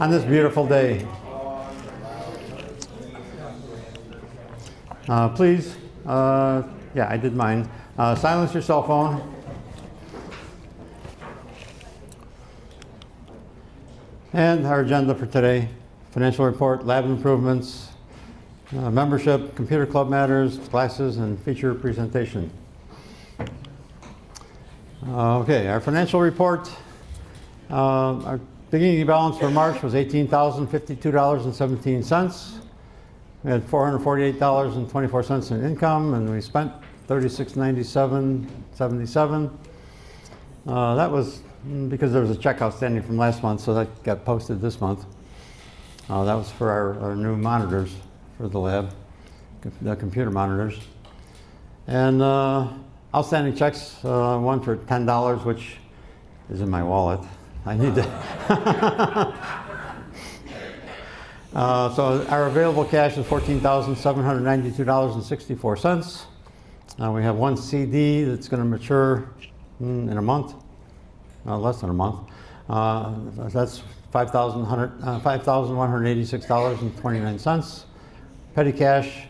on this beautiful day. Please, yeah, I did mine. Silence your cell phone. And our agenda for today: financial report, lab improvements, membership, computer club matters, classes, and feature presentation. Okay, our financial report. Our beginning balance for March was $18,052.17. We had $448.24 in income, and we spent $3697.77. That was because there was a check outstanding from last month, so that got posted this month. That was for our new monitors for the lab, the computer monitors. And outstanding checks, one for $10, which is in my wallet. I need to. So our available cash is $14,792.64. We have one CD that's going to mature in a month, less than a month. That's $5,186.29. Petty cash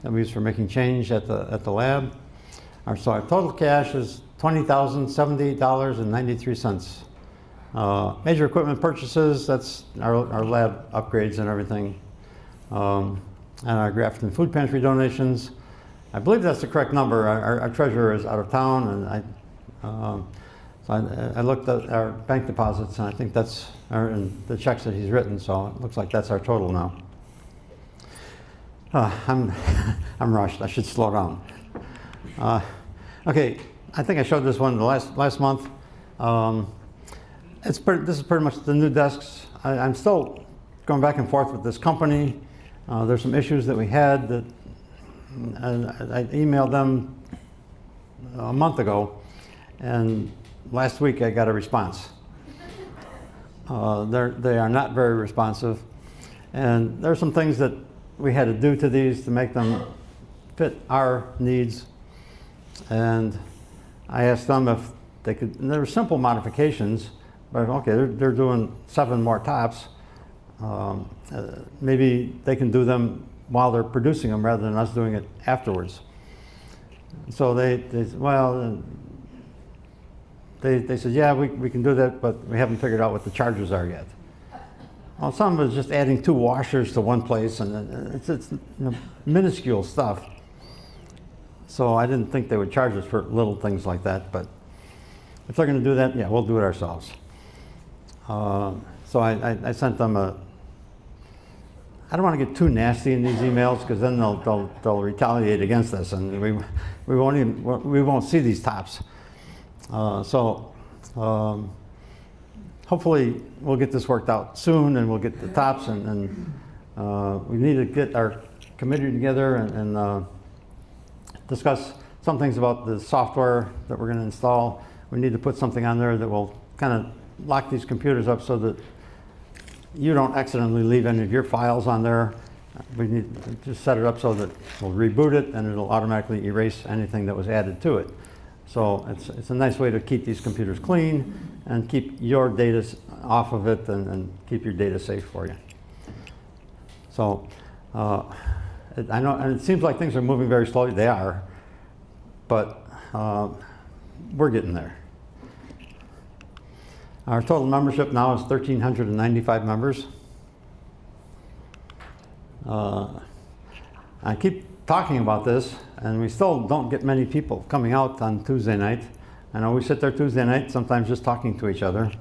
that we use for making change at the lab. So our total cash is $20,078.93. Major equipment purchases, that's our lab upgrades and everything. And our Grafton Food Pantry donations. I believe that's the correct number. Our treasurer is out of town, and so I looked at our bank deposits, and I think that's and the checks that he's written, so it looks like that's our total now. I'm rushed. I should slow down. Okay, I think I showed this one last month. This is pretty much the new desks. I'm still going back and forth with this company. There's some issues that we had that I emailed them a month ago, and last week I got a response. They are not very responsive, and there are some things that we had to do to these to make them fit our needs. And I asked them if they could, and there were simple modifications, but okay, they're doing 7 more tops. Maybe they can do them while they're producing them rather than us doing it afterwards. So they said, well, they said, yeah, we can do that, but we haven't figured out what the charges are yet. Well, some of it is just adding 2 washers to one place, and it's minuscule stuff. So I didn't think they would charge us for little things like that, but if they're going to do that, yeah, we'll do it ourselves. So I sent them I don't want to get too nasty in these emails, because then they'll retaliate against us, and we won't see these tops. Hopefully we'll get this worked out soon, and we'll get the tops, and we need to get our committee together and discuss some things about the software that we're going to install. We need to put something on there that will kind of lock these computers up so that you don't accidentally leave any of your files on there. We need to just set it up so that we'll reboot it and it'll automatically erase anything that was added to it. So it's a nice way to keep these computers clean and keep your data off of it and keep your data safe for you. So I know, and it seems like things are moving very slowly. They are, but we're getting there. Our total membership now is 1,395 members. I keep talking about this, and we still don't get many people coming out on Tuesday night. I know we sit there Tuesday night, sometimes just talking to each other.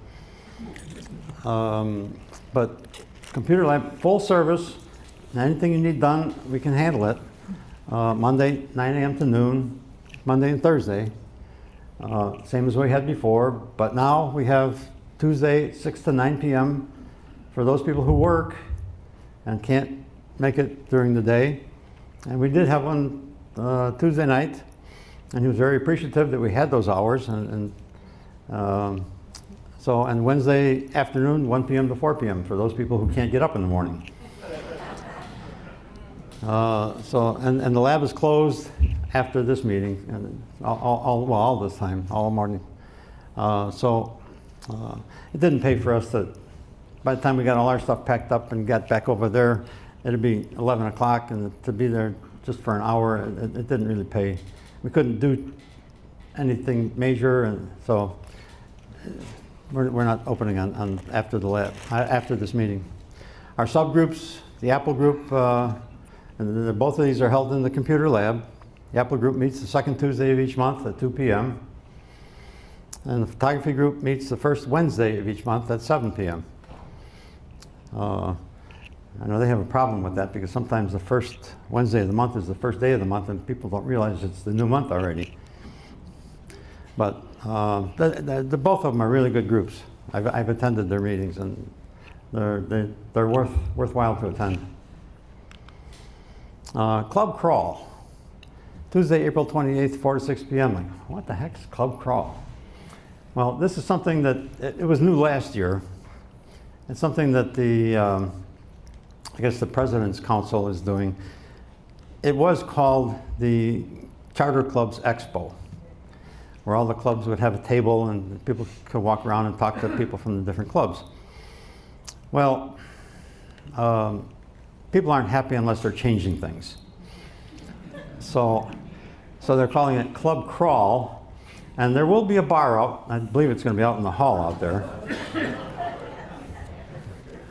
But computer lab, full service, anything you need done, we can handle it. Monday, 9 a.m. to noon, Monday and Thursday. Same as we had before, but now we have Tuesday, 6 to 9 p.m. for those people who work and can't make it during the day. And we did have one Tuesday night, and he was very appreciative that we had those hours. And Wednesday afternoon, 1 p.m. to 4 p.m. for those people who can't get up in the morning. And the lab is closed after this meeting, and all this time, all morning. It didn't pay for us to by the time we got all our stuff packed up and got back over there, it'd be 11 o'clock, and to be there just for an hour, it didn't really pay. We couldn't do anything major, and so we're not opening on after the lab, after this meeting. Our subgroups, the Apple group, and both of these are held in the computer lab. The Apple group meets the second Tuesday of each month at 2 p.m. And the photography group meets the first Wednesday of each month at 7 p.m. I know they have a problem with that because sometimes the first Wednesday of the month is the first day of the month and people don't realize it's the new month already. But both of them are really good groups. I've attended their meetings and they're worthwhile to attend. Club Crawl, Tuesday, April 28th, 4 to 6 p.m. Like, what the heck's Club Crawl? Well, this is something that, it was new last year. It's something that I guess the President's Council is doing. It was called the Charter Clubs Expo, where all the clubs would have a table and people could walk around and talk to people from the different clubs. Well, people aren't happy unless they're changing things. So they're calling it Club Crawl, and there will be a bar out. I believe it's going to be out in the hall out there.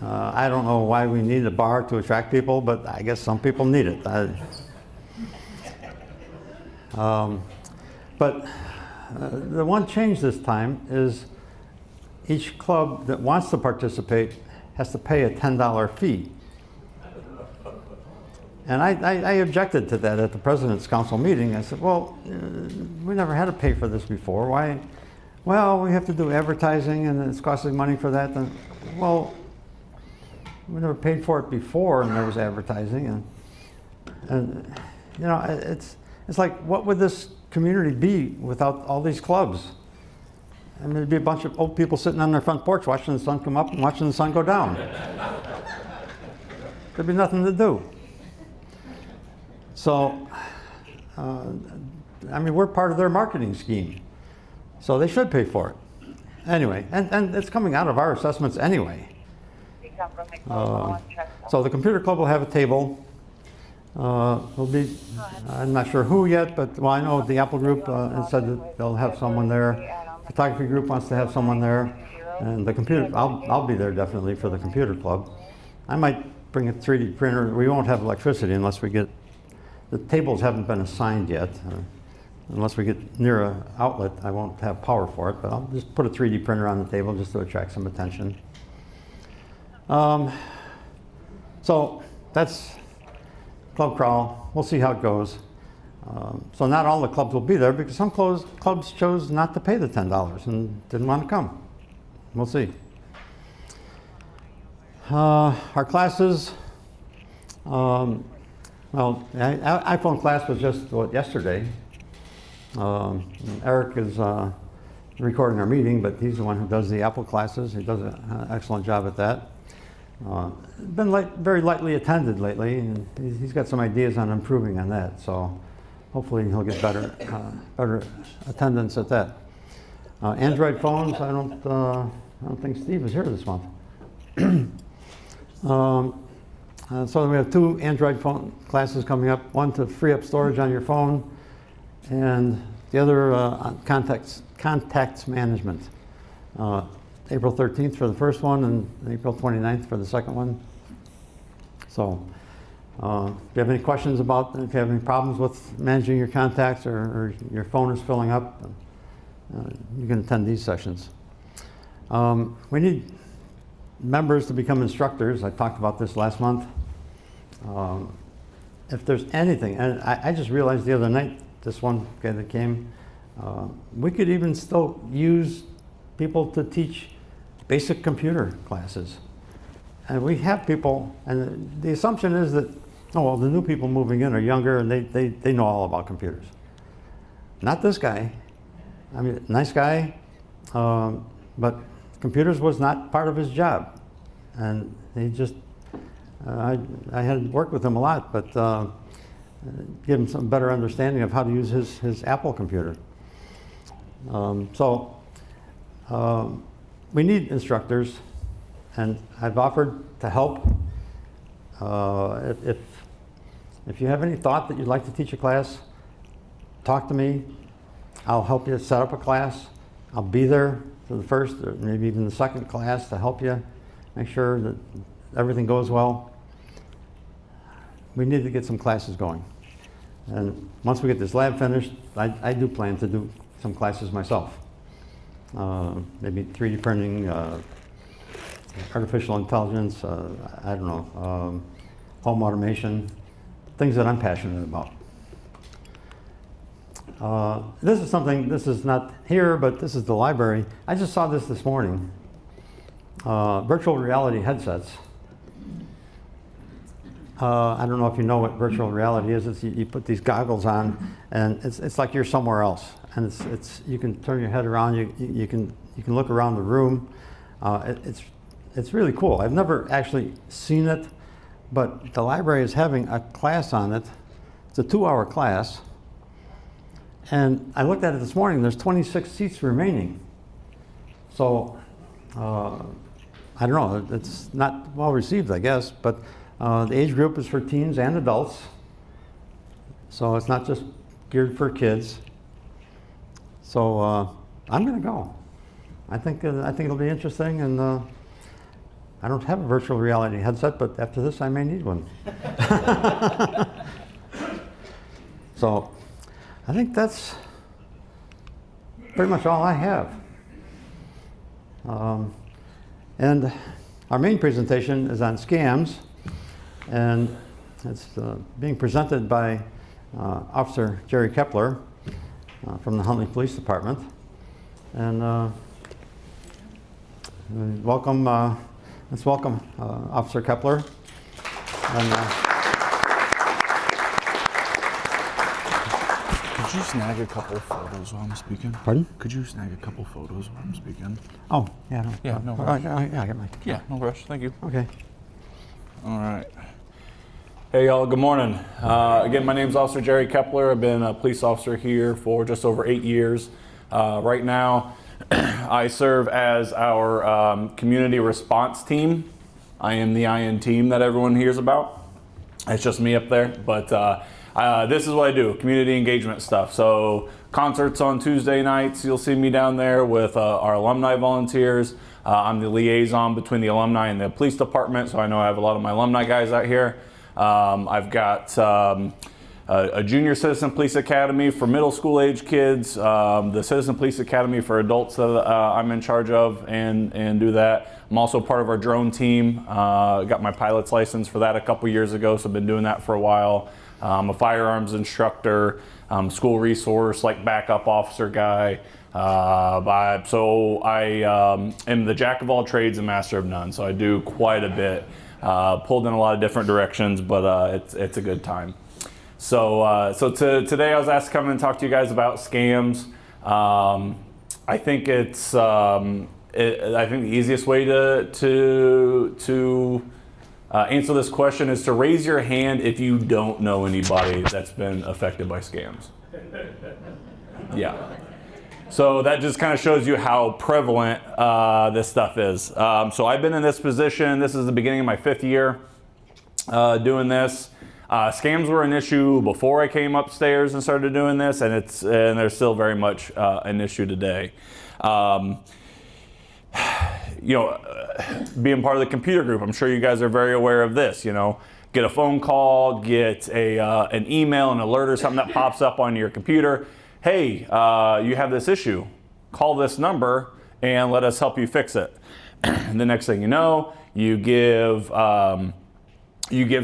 I don't know why we need a bar to attract people, but I guess some people need it. But the one change this time is each club that wants to participate has to pay a $10 fee. And I objected to that at the President's Council meeting. I said, well, we never had to pay for this before. Why? Well, we have to do advertising and it's costing money for that. And, well, we never paid for it before and there was advertising. And you know, it's like, what would this community be without all these clubs? I mean, there'd be a bunch of old people sitting on their front porch watching the sun come up and watching the sun go down. There'd be nothing to do. So, I mean, we're part of their marketing scheme. So they should pay for it. Anyway, and it's coming out of our assessments anyway. So the computer club will have a table. Will be, I'm not sure who yet, but well, I know the Apple group has said that they'll have someone there. Photography group wants to have someone there, and the computer. I'll be there definitely for the computer club. I might bring a 3D printer. We won't have electricity unless we get. The tables haven't been assigned yet. Unless we get near an outlet, I won't have power for it. But I'll just put a 3D printer on the table just to attract some attention. So that's Club Crawl. We'll see how it goes. So not all the clubs will be there because some clubs chose not to pay the $10 and didn't want to come. We'll see. Our classes, well, iPhone class was just yesterday. Eric is recording our meeting, but he's the one who does the Apple classes. He does an excellent job at that. Been very lightly attended lately, and he's got some ideas on improving on that. So hopefully he'll get better attendance at that. Android phones, I don't think Steve is here this month. So we have 2 Android phone classes coming up. One to free up storage on your phone, and the other on contacts management. April 13th for the first one and April 29th for the second one. So if you have any questions about, if you have any problems with managing your contacts or your phone is filling up, you can attend these sessions. We need members to become instructors. I talked about this last month. If there's anything, and I just realized the other night, this one guy that came, we could even still use people to teach basic computer classes. And we have people, and the assumption is that, oh, well, the new people moving in are younger and they know all about computers. Not this guy. I mean, nice guy, but computers was not part of his job. And he just, I had worked with him a lot, but give him some better understanding of how to use his Apple computer. We need instructors, and I've offered to help. If you have any thought that you'd like to teach a class, talk to me. I'll help you set up a class. I'll be there for the first or maybe even the second class to help you make sure that everything goes well. We need to get some classes going. And once we get this lab finished, I do plan to do some classes myself. Maybe 3D printing, artificial intelligence, I don't know, home automation, things that I'm passionate about. This is something, this is not here, but this is the library. I just saw this morning. Virtual reality headsets. I don't know if you know what virtual reality is. It's you put these goggles on, and it's like you're somewhere else. And it's you can turn your head around. You can look around the room. It's really cool. I've never actually seen it, but the library is having a class on it. It's a 2-hour class. And I looked at it this morning. There's 26 seats remaining. So I don't know. It's not well received, I guess, but. The age group is for teens and adults, so it's not just geared for kids. So I'm going to go. I think it'll be interesting, and I don't have a virtual reality headset, but after this I may need one. So I think that's pretty much all I have. And our main presentation is on scams. And it's being presented by Officer Jerry Keppler from the Huntley Police Department. And welcome, let's welcome Officer Keppler. And, could you snag a couple photos while I'm speaking? Pardon? Could you snag a couple photos while I'm speaking? Oh, yeah. No, yeah, no rush. Yeah, I got my. Yeah, no rush. Thank you. Okay. All right. Hey y'all, good morning. Again, my name is Officer Jerry Keppler. I've been a police officer here for just over 8 years. Right now, I serve as our community response team. I am the IN team that everyone hears about. It's just me up there, but this is what I do, community engagement stuff. So concerts on Tuesday nights, you'll see me down there with our alumni volunteers. I'm the liaison between the alumni and the police department, so I know I have a lot of my alumni guys out here. I've got a junior citizen police academy for middle school age kids, the citizen police academy for adults that I'm in charge of and do that. I'm also part of our drone team. Got my pilot's license for that a couple years ago, so I've been doing that for a while. I'm a firearms instructor, school resource, like backup officer guy. So I am the jack of all trades and master of none, so I do quite a bit. Pulled in a lot of different directions, but it's a good time. So today I was asked to come and talk to you guys about scams. I think I think the easiest way to answer this question is to raise your hand if you don't know anybody that's been affected by scams. Yeah. So that just kind of shows you how prevalent this stuff is. So I've been in this position. This is the beginning of my 5th year doing this. Scams were an issue before I came upstairs and started doing this, and they're still very much an issue today. Being part of the computer group, I'm sure you guys are very aware of this. Get a phone call, get an email, an alert or something that pops up on your computer. Hey, you have this issue. Call this number and let us help you fix it. And the next thing you know, you give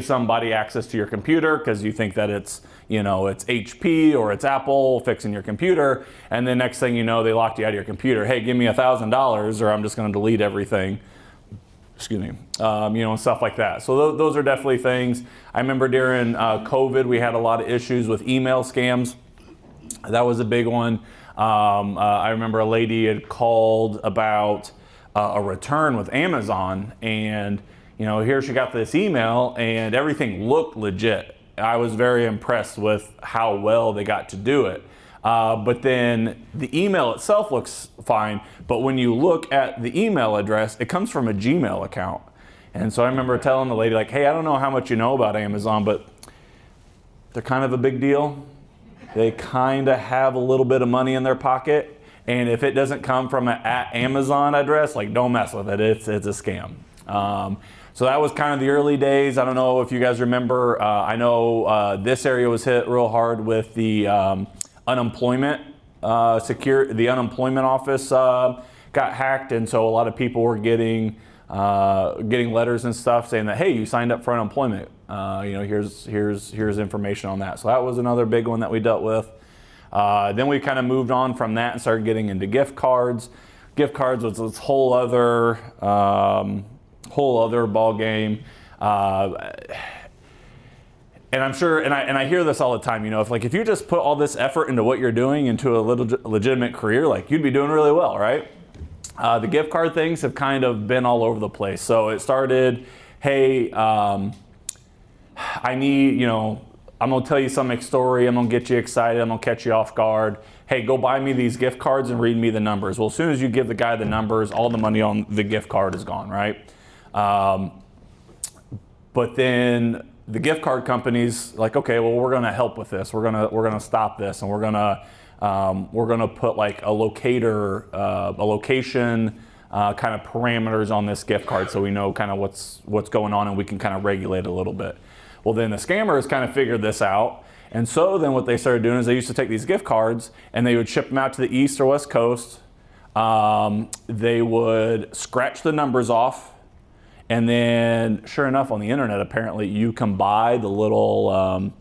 somebody access to your computer because you think that it's HP or it's Apple fixing your computer, and then next thing you know, they locked you out of your computer. Hey, give me $1,000 or I'm just going to delete everything. Excuse me, and stuff like that. So those are definitely things. I remember during COVID, we had a lot of issues with email scams. That was a big one. I remember a lady had called about a return with Amazon, and here she got this email and everything looked legit. I was very impressed with how well they got to do it. But then the email itself looks fine. But when you look at the email address, it comes from a Gmail account. And so I remember telling the lady, like, hey, I don't know how much you know about Amazon, but they're kind of a big deal. They kind of have a little bit of money in their pocket. And if it doesn't come from an @Amazon address, like, don't mess with it. It's a scam. So that was kind of the early days. I don't know if you guys remember. I know this area was hit real hard with the unemployment the unemployment office got hacked, and so a lot of people were getting letters and stuff saying that, hey, you signed up for unemployment. Here's information on that. So that was another big one that we dealt with. Then we kind of moved on from that and started getting into gift cards. Gift cards was this whole other ball game. And I'm sure, and I hear this all the time, if you just put all this effort into what you're doing into a legitimate career, like, you'd be doing really well, right? The gift card things have kind of been all over the place. So it started, hey, I need, I'm gonna tell you some story, I'm gonna get you excited, I'm gonna catch you off guard. Hey, go buy me these gift cards and read me the numbers. Well, as soon as you give the guy the numbers, all the money on the gift card is gone, right? But then the gift card companies, like, okay, well, we're gonna help with this. We're gonna stop this, and we're gonna put like a location, kind of parameters on this gift card, so we know kind of what's going on, and we can kind of regulate it a little bit. Well, then the scammers kind of figured this out, and so then what they started doing is they used to take these gift cards and they would ship them out to the East or West Coast. They would scratch the numbers off. And then, sure enough, on the internet, apparently you can buy the little,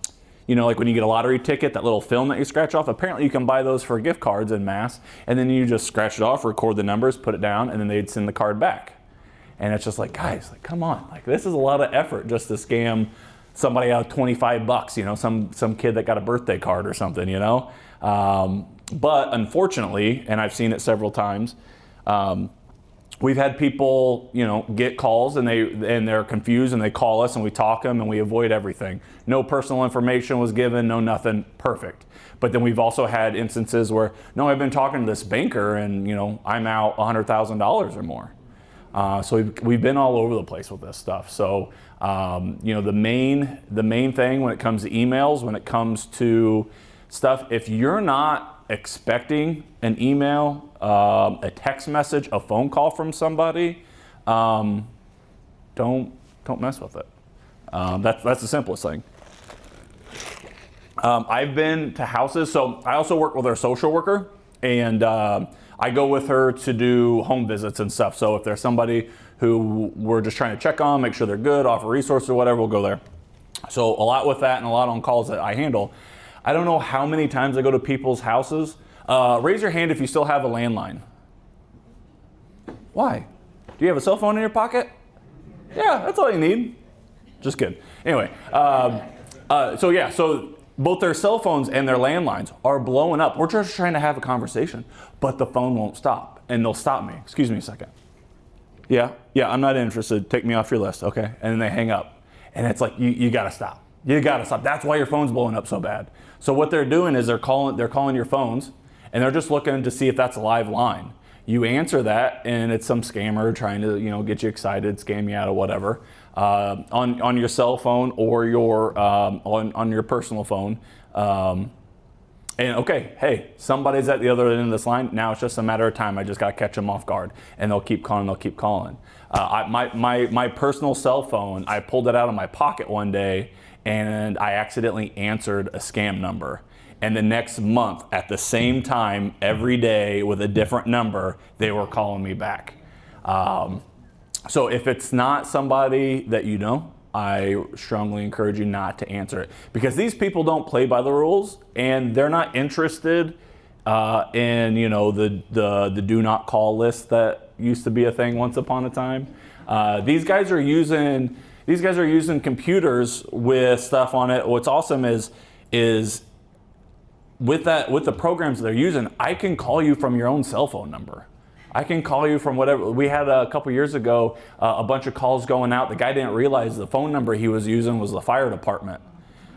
like when you get a lottery ticket, that little film that you scratch off, apparently you can buy those for gift cards en masse. And then you just scratch it off, record the numbers, put it down, and then they'd send the card back. And it's just like, guys, like, come on. Like, this is a lot of effort just to scam somebody out of $25, some kid that got a birthday card or something, But unfortunately, and I've seen it several times, we've had people, get calls and they're confused and they call us and we talk them and we avoid everything. No personal information was given, no nothing, perfect. But then we've also had instances where, no, I've been talking to this banker and, I'm out $100,000 or more. So we've been all over the place with this stuff. So, the main thing when it comes to emails, when it comes to stuff, if you're not expecting an email, a text message, a phone call from somebody, don't mess with it. That's the simplest thing. I've been to houses, so I also work with our social worker, and I go with her to do home visits and stuff. So if there's somebody who we're just trying to check on, make sure they're good, offer resources or whatever, we'll go there. So a lot with that and a lot on calls that I handle. I don't know how many times I go to people's houses. Raise your hand if you still have a landline. Why? Do you have a cell phone in your pocket? Yeah, that's all you need. Just kidding. Anyway, so both their cell phones and their landlines are blowing up. We're just trying to have a conversation, but the phone won't stop, and they'll stop me. Excuse me a second. Yeah, I'm not interested. Take me off your list, okay? And then they hang up, and it's like, you gotta stop. You gotta stop. That's why your phone's blowing up so bad. So what they're doing is they're calling your phones, and they're just looking to see if that's a live line. You answer that, and it's some scammer trying to get you excited, scam you out of whatever, on your cell phone or your on your personal phone. And okay, hey, somebody's at the other end of this line. Now it's just a matter of time. I just got to catch them off guard, and they'll keep calling. My personal cell phone, I pulled it out of my pocket one day, and I accidentally answered a scam number. And the next month, at the same time, every day with a different number, they were calling me back. So if it's not somebody that you know, I strongly encourage you not to answer it, because these people don't play by the rules, and they're not interested in the do not call list that used to be a thing once upon a time. These guys are using computers with stuff on it. What's awesome is with the programs they're using, I can call you from your own cell phone number. I can call you from whatever. We had a couple years ago a bunch of calls going out. The guy didn't realize the phone number he was using was the fire department.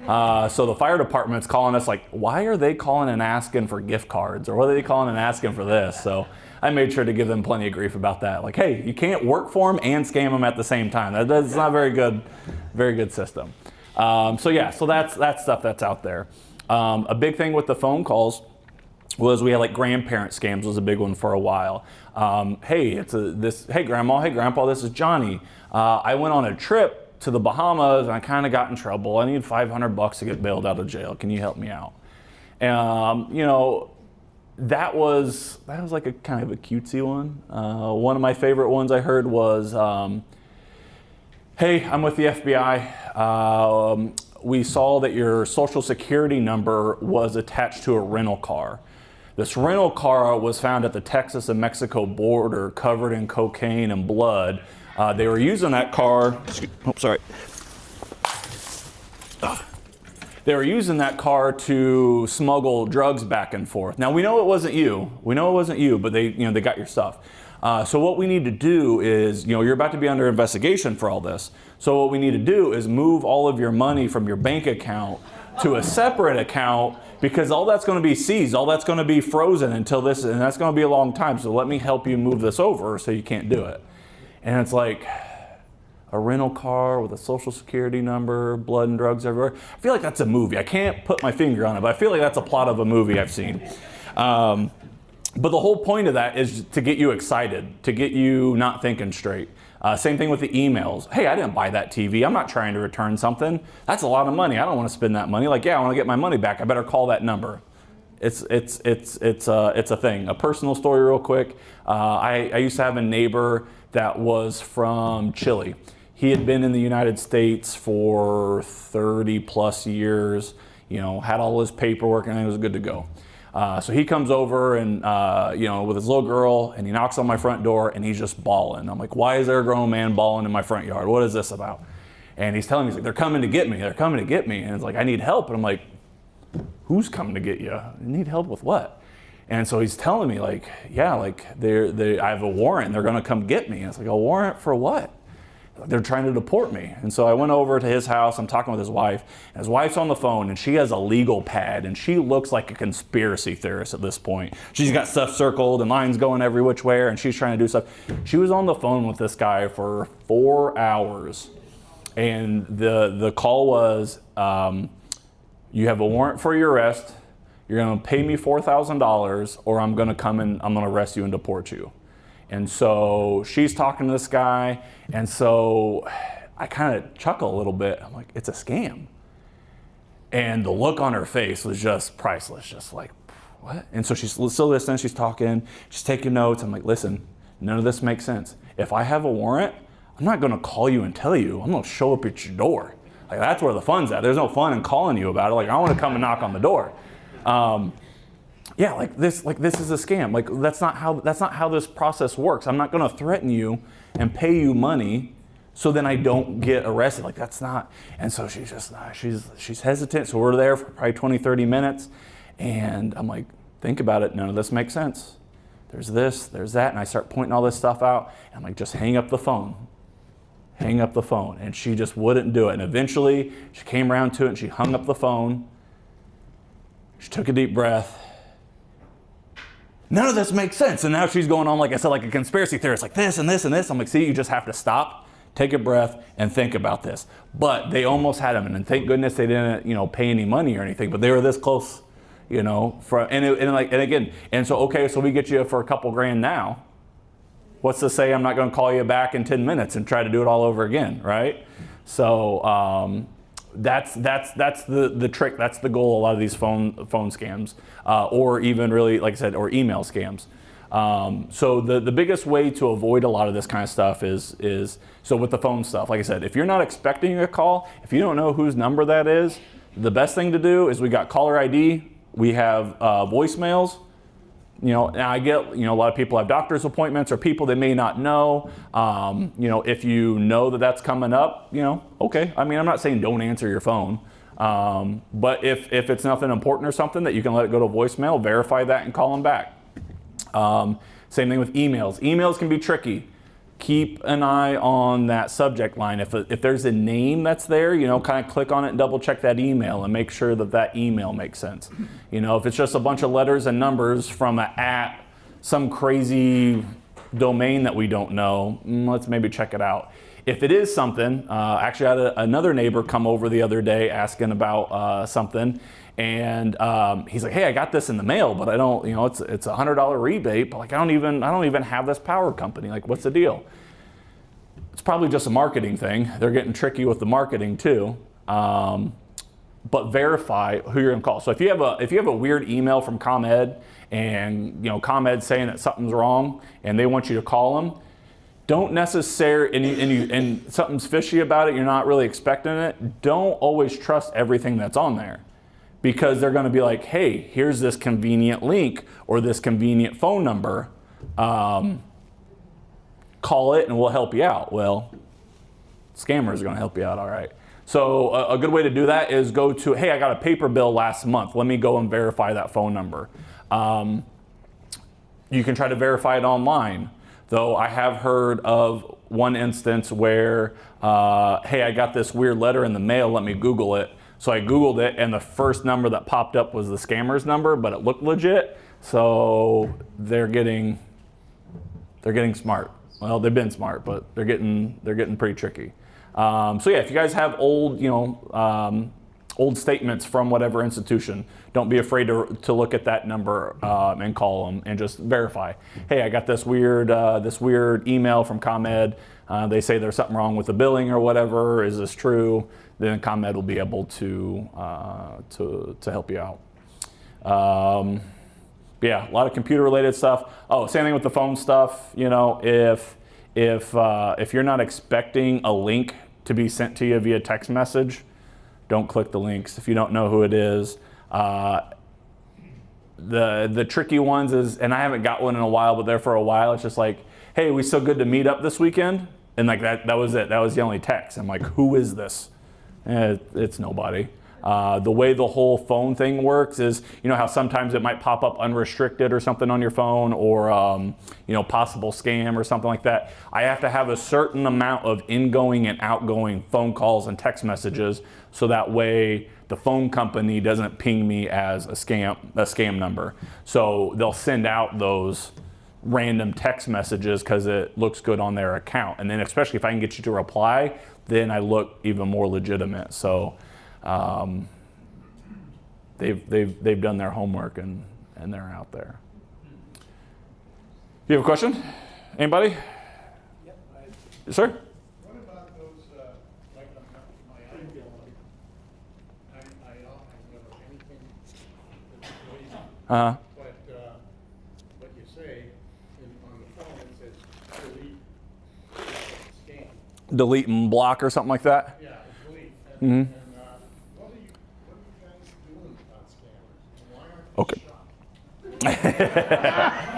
So the fire department's calling us like, why are they calling and asking for gift cards? Or what are they calling and asking for this? So I made sure to give them plenty of grief about that. Like, hey, you can't work for them and scam them at the same time. That's not very good system. So yeah, so that's stuff that's out there. A big thing with the phone calls was we had like grandparent scams was a big one for a while. Hey, hey grandma, hey grandpa, this is Johnny. I went on a trip to the Bahamas and I kind of got in trouble. I need $500 to get bailed out of jail. Can you help me out? You know, that was like a kind of a cutesy one. One of my favorite ones I heard was, hey, I'm with the FBI. We saw that your social security number was attached to a rental car. This rental car was found at the Texas and Mexico border covered in cocaine and blood. They were using that car, They were using that car to smuggle drugs back and forth. Now we know it wasn't you. But they got your stuff. So what we need to do is, you're about to be under investigation for all this. So what we need to do is move all of your money from your bank account to a separate account, because all that's going to be seized, all that's going to be frozen until this, and that's going to be a long time. So let me help you move this over so you can't do it. And it's like a rental car with a social security number, blood and drugs everywhere. I feel like that's a movie. I can't put my finger on it, but I feel like that's a plot of a movie I've seen. But the whole point of that is to get you excited, to get you not thinking straight. Same thing with the emails. Hey, I didn't buy that TV. I'm not trying to return something. That's a lot of money. I don't want to spend that money. Like, yeah, I want to get my money back. I better call that number. It's a thing. A personal story real quick. I used to have a neighbor that was from Chile. He had been in the United States for 30 plus years, had all his paperwork and it was good to go. So he comes over and, with his little girl, and he knocks on my front door and he's just bawling. I'm like, why is there a grown man bawling in my front yard? What is this about? And he's telling me, he's like, they're coming to get me. They're coming to get me. And it's like, I need help. And I'm like, who's coming to get you? You need help with what? And so he's telling me like, yeah, like I have a warrant. They're going to come get me. And it's like, a warrant for what? They're trying to deport me. And so I went over to his house. I'm talking with his wife. And his wife's on the phone, and she has a legal pad, and she looks like a conspiracy theorist at this point. She's got stuff circled and lines going every which way, and she's trying to do stuff. She was on the phone with this guy for 4 hours. And the call was, you have a warrant for your arrest. You're going to pay me $4,000, or I'm going to come and I'm going to arrest you and deport you. And so she's talking to this guy, and so I kind of chuckle a little bit. I'm like, it's a scam. And the look on her face was just priceless, just like, what? And so she's still listening, she's talking, she's taking notes. I'm like, listen, none of this makes sense. If I have a warrant, I'm not gonna call you and tell you, I'm gonna show up at your door. Like, that's where the fun's at. There's no fun in calling you about it. Like, I wanna come and knock on the door. Yeah, this is a scam. Like, that's not how this process works. I'm not going to threaten you and pay you money so then I don't get arrested. Like, that's not. And so she's just she's hesitant. So we're there for probably 20, 30 minutes, and I'm like, think about it. None of this makes sense. There's this, there's that, and I start pointing all this stuff out. And I'm like, just hang up the phone. Hang up the phone. And she just wouldn't do it. And eventually, she came around to it and she hung up the phone. She took a deep breath. None of this makes sense. And now she's going on, like I said, like a conspiracy theorist, like this and this and this. I'm like, see, you just have to stop, take a breath, and think about this. But they almost had him, and thank goodness they didn't, pay any money or anything. But they were this close, and so okay, so we get you for a couple grand now. What's to say I'm not going to call you back in 10 minutes and try to do it all over again, right? So that's the trick. That's the goal. A lot of these phone scams, or even really, like I said, or email scams. So the biggest way to avoid a lot of this kind of stuff is so with the phone stuff. Like I said, if you're not expecting a call, if you don't know whose number that is, the best thing to do is we got caller ID. We have voicemails. Now I get, a lot of people have doctor's appointments or people they may not know. If you know that that's coming up, okay. I mean, I'm not saying don't answer your phone. But if it's nothing important or something that you can let it go to voicemail, verify that and call them back. Same thing with emails. Emails can be tricky. keep an eye on that subject line. If there's a name that's there, kind of click on it and double check that email and make sure that that email makes sense. If it's just a bunch of letters and numbers from some crazy domain that we don't know, let's maybe check it out. If it is something, actually I had another neighbor come over the other day asking about something, and he's like, "Hey, I got this in the mail, but I don't, it's $100 rebate, but like I don't even have this power company. Like, what's the deal?" It's probably just a marketing thing. They're getting tricky with the marketing too. But verify who you're gonna call. So if you have a weird email from ComEd and ComEd's saying that something's wrong and they want you to call them, don't necessarily, and something's fishy about it, you're not really expecting it, don't always trust everything that's on there. Because they're gonna be like, "Hey, here's this convenient link or this convenient phone number. Call it and we'll help you out." Well, scammers are gonna help you out, all right. So a good way to do that is go to, "Hey, I got a paper bill last month. Let me go and verify that phone number." You can try to verify it online. Though I have heard of one instance where, "Hey, I got this weird letter in the mail, let me Google it." So I Googled it and the first number that popped up was the scammer's number, but it looked legit. So they're getting smart. Well, they've been smart, but they're getting pretty tricky. So yeah, if you guys have old statements from whatever institution, don't be afraid to look at that number and call them and just verify. "Hey, I got this weird email from ComEd. They say there's something wrong with the billing or whatever. Is this true?" Then ComEd will be able to help you out. Yeah, a lot of computer-related stuff. Oh, same thing with the phone stuff. If you're not expecting a link to be sent to you via text message, don't click the links. If you don't know who it is, the tricky ones is, and I haven't got one in a while, but there for a while, it's just like, "Hey, we still good to meet up this weekend?" And like that was it. That was the only text. I'm like, who is this? It's nobody. The way the whole phone thing works is, how sometimes it might pop up unrestricted or something on your phone, or possible scam or something like that. I have to have a certain amount of ingoing and outgoing phone calls and text messages, so that way the phone company doesn't ping me as a scam number. So they'll send out those random text messages because it looks good on their account, and then especially if I can get you to reply, then I look even more legitimate. So they've done their homework and they're out there. You have a question? Anybody? Yep. Sir? What about those, like on my iPhone, I never anything that's noisy. Uh-huh. But what you say on the phone, it says delete, scan. Delete and block or something like that? Yeah, delete. Mm-hmm. And what are you guys doing about scammers? And why aren't you shocked?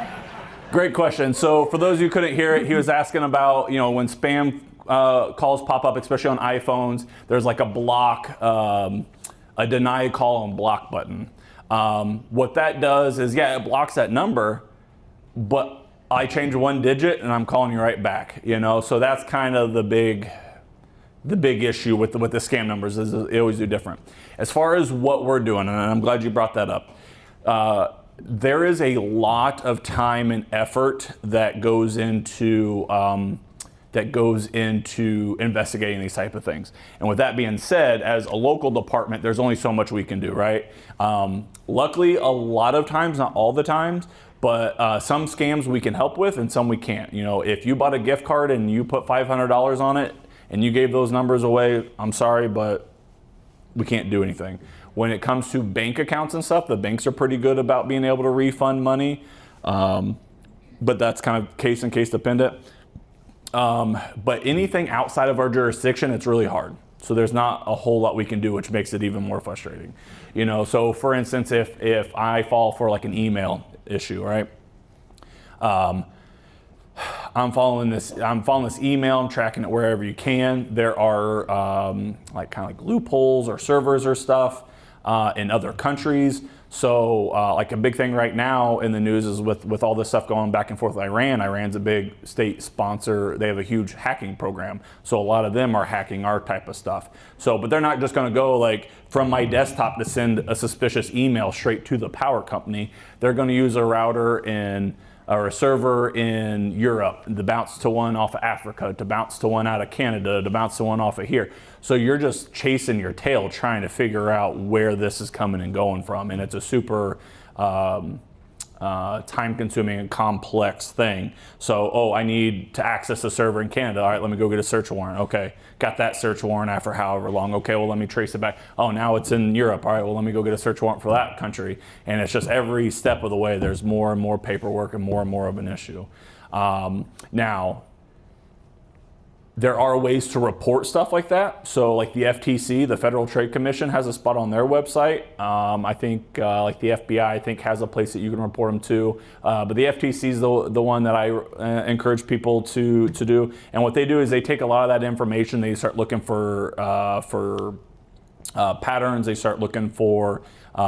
Great question. So for those who couldn't hear it, he was asking about, when spam calls pop up, especially on iPhones, there's like a block, a deny call and block button. What that does is, it blocks that number, but I change one digit and I'm calling you right back, So that's kind of the big issue with the scam numbers, is they always do different. As far as what we're doing, and I'm glad you brought that up, there is a lot of time and effort that goes into investigating these type of things. And with that being said, as a local department, there's only so much we can do, right? Luckily, a lot of times, not all the times, but some scams we can help with and some we can't. If you bought a gift card and you put $500 on it and you gave those numbers away, I'm sorry, but we can't do anything. When it comes to bank accounts and stuff, the banks are pretty good about being able to refund money, but that's kind of case dependent. But anything outside of our jurisdiction, it's really hard. So there's not a whole lot we can do, which makes it even more frustrating. So for instance, if I fall for like an email issue, right? I'm following this email, I'm tracking it wherever you can. There are kind of like loopholes or servers or stuff. in other countries. So like a big thing right now in the news is with all this stuff going back and forth with Iran. Iran's a big state sponsor. They have a huge hacking program. So a lot of them are hacking our type of stuff. So, but they're not just going to go like from my desktop to send a suspicious email straight to the power company. They're going to use a router or a server in Europe to bounce to one off of Africa, to bounce to one out of Canada, to bounce to one off of here. So you're just chasing your tail trying to figure out where this is coming and going from. And it's a super time-consuming and complex thing. So, oh, I need to access a server in Canada. All right, let me go get a search warrant. Okay, got that search warrant after however long. Okay, well, let me trace it back. Oh, now it's in Europe. All right, well, let me go get a search warrant for that country. And it's just every step of the way, there's more and more paperwork and more of an issue. Now, there are ways to report stuff like that. So like the FTC, the Federal Trade Commission, has a spot on their website. I think like the FBI, I think, has a place that you can report them to. But the FTC is the one that I encourage people to do. And what they do is they take a lot of that information, they start looking for patterns, they start looking for they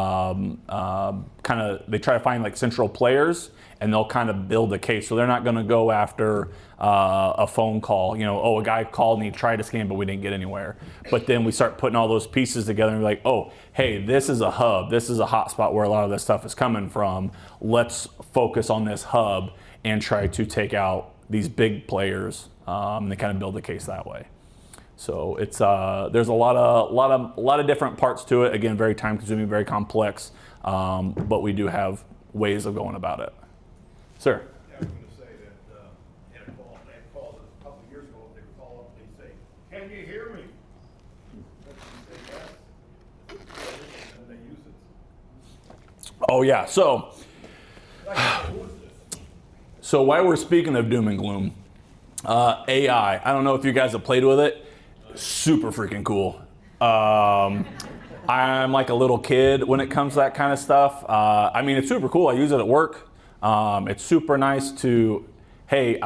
try to find like central players, and they'll kind of build a case. So they're not going to go after a phone call, oh, a guy called and he tried to scam, but we didn't get anywhere. But then we start putting all those pieces together and be like, oh, hey, this is a hub. This is a hotspot where a lot of this stuff is coming from. Let's focus on this hub and try to take out these big players. And they kind of build a case that way. So it's there's a lot of different parts to it. Again, very time consuming, very complex. But we do have ways of going about it. Sir. Yeah, I was going to say that they had called a couple of years ago. They would call up and they'd say, "Can you hear me?" And say yes, and they use it. Oh yeah. So Who is this? so while we're speaking of doom and gloom, AI. I don't know if you guys have played with it. Super freaking cool. I'm like a little kid when it comes to that kind of stuff. I mean, it's super cool. I use it at work. It's super nice to, hey, do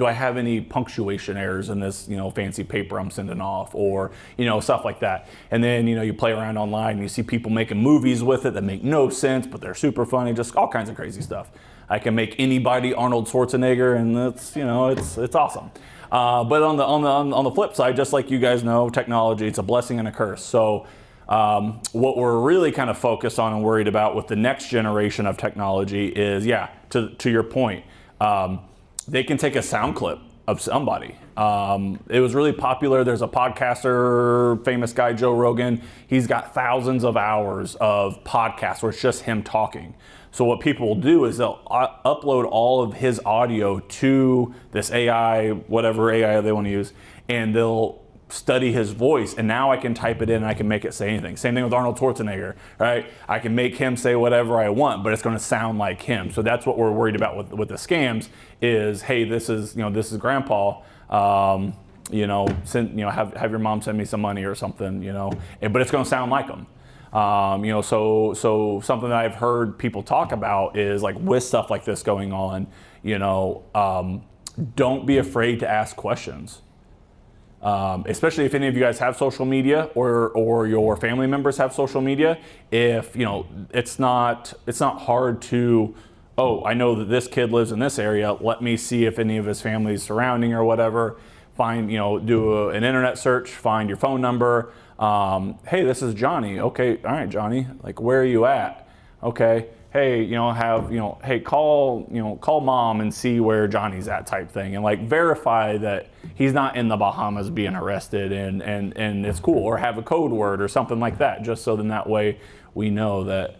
I have any punctuation errors in this, fancy paper I'm sending off, or, stuff like that. And then, you play around online and you see people making movies with it that make no sense, but they're super funny, just all kinds of crazy stuff. I can make anybody Arnold Schwarzenegger, and that's, it's awesome. But on the flip side, just like you guys know, technology, it's a blessing and a curse. So what we're really kind of focused on and worried about with the next generation of technology is, to your point, they can take a sound clip of somebody. It was really popular. There's a podcaster, famous guy, Joe Rogan. He's got thousands of hours of podcasts where it's just him talking. So what people will do is they'll upload all of his audio to this AI, whatever AI they want to use, and they'll study his voice, and now I can type it in and I can make it say anything. Same thing with Arnold Schwarzenegger, right? I can make him say whatever I want, but it's going to sound like him. So that's what we're worried about with the scams is, hey, this is Grandpa, have your mom send me some money or something, but it's going to sound like him. So something that I've heard people talk about is like with stuff like this going on, don't be afraid to ask questions. Especially if any of you guys have social media or your family members have social media, if it's not hard to, oh, I know that this kid lives in this area, let me see if any of his family is surrounding or whatever. Find, do an internet search, find your phone number. Hey, this is Johnny. Okay, all right, Johnny, like, where are you at? Okay, hey, hey, call mom and see where Johnny's at, type thing, and like verify that he's not in the Bahamas being arrested, and it's cool, or have a code word or something like that, just so then that way we know that,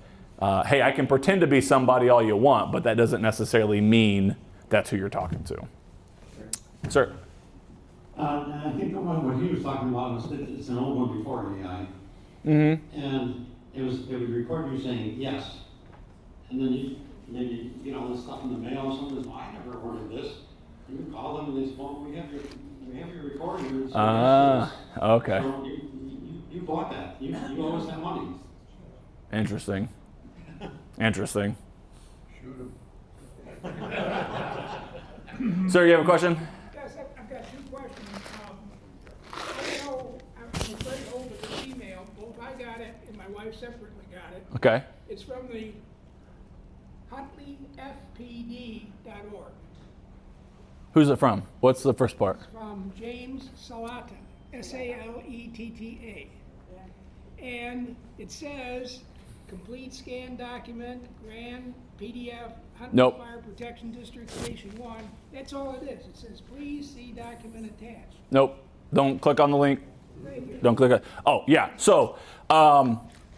hey, I can pretend to be somebody all you want, but that doesn't necessarily mean that's who you're talking to. Sir. I think what he was talking about was that it's an old one before AI. Mm-hmm. And it would record you saying yes. And then you get all this stuff in the mail or something. Well, I never ordered this. And you call them and they say, well, we have your recording. Okay. So you bought that. You owe us that money. Interesting. Interesting. Shoot Sir, you have a question? Yes, I've got two questions. I know separately got it. Okay. It's from the huntleyfpd.org. Who's it from? What's the first part? From James Salata, Saletta. And it says, complete scan document, Grand PDF, Huntley Nope. Fire Protection District Station 1. That's all it is. It says, please see document attached. Nope. Don't click on the link. Thank you. Don't click on. Oh, yeah. So,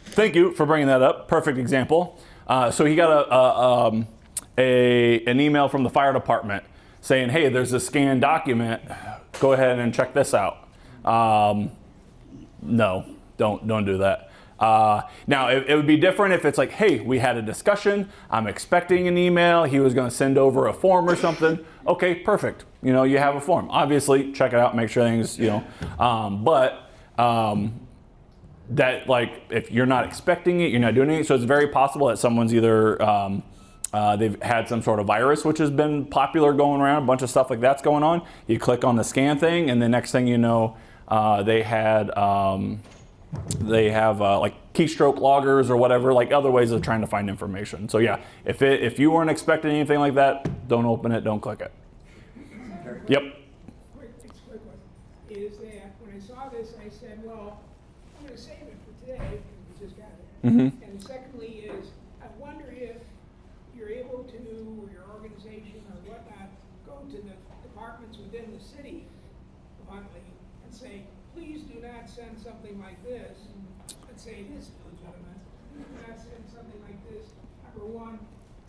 thank you for bringing that up. Perfect example. So he got an email from the fire department saying, "Hey, there's a scanned document. Go ahead and check this out." No, don't do that. Now, it would be different if it's like, "Hey, we had a discussion. I'm expecting an email. He was going to send over a form or something." Okay, perfect. You know, you have a form. Obviously, check it out, make sure things, that, like, if you're not expecting it, you're not doing it. So it's very possible that someone's either they've had some sort of virus, which has been popular going around, a bunch of stuff like that's going on. You click on the scan thing, and the next thing you know, they have like keystroke loggers or whatever, like other ways of trying to find information. So yeah, if you weren't expecting anything like that, don't open it, don't click it. Yep. Quick one. Is that when I saw this, I said, well, I'm going to save it for today because we just got it. Mm-hmm. And secondly is, I wonder if you're able to, or your organization or whatnot, go to the departments within the city of Huntley and say, please do not send something like this. Let's say it is illegitimate. Do not send something like this. Number one,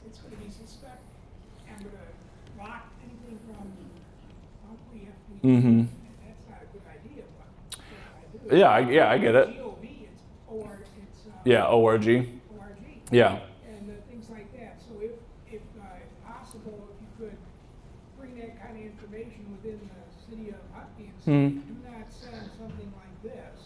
it's going to be suspect. I'm going to block anything from Huntley FPD. Mm-hmm. That's not a good idea, but Yeah, I get it. GOV, it's OR, it's Yeah, ORG. ORG. Yeah. And things like that. So if possible, if you could bring that kind of information within the city of Huntley and say, do not send something like this.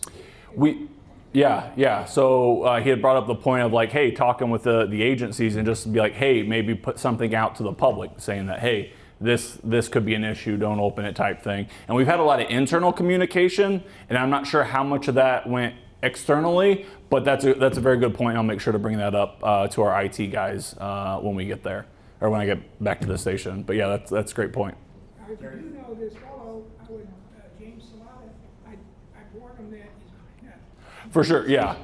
Yeah. So he had brought up the point of like, hey, talking with the agencies and just be like, hey, maybe put something out to the public saying that, hey, this could be an issue, don't open it type thing. And we've had a lot of internal communication, and I'm not sure how much of that went externally, but that's a very good point. I'll make sure to bring that up to our IT guys when we get there, or when I get back to the station. But yeah, that's a great point. Now, if you do know this fellow, I would, James Salata, I'd warn him that he's For sure, yeah.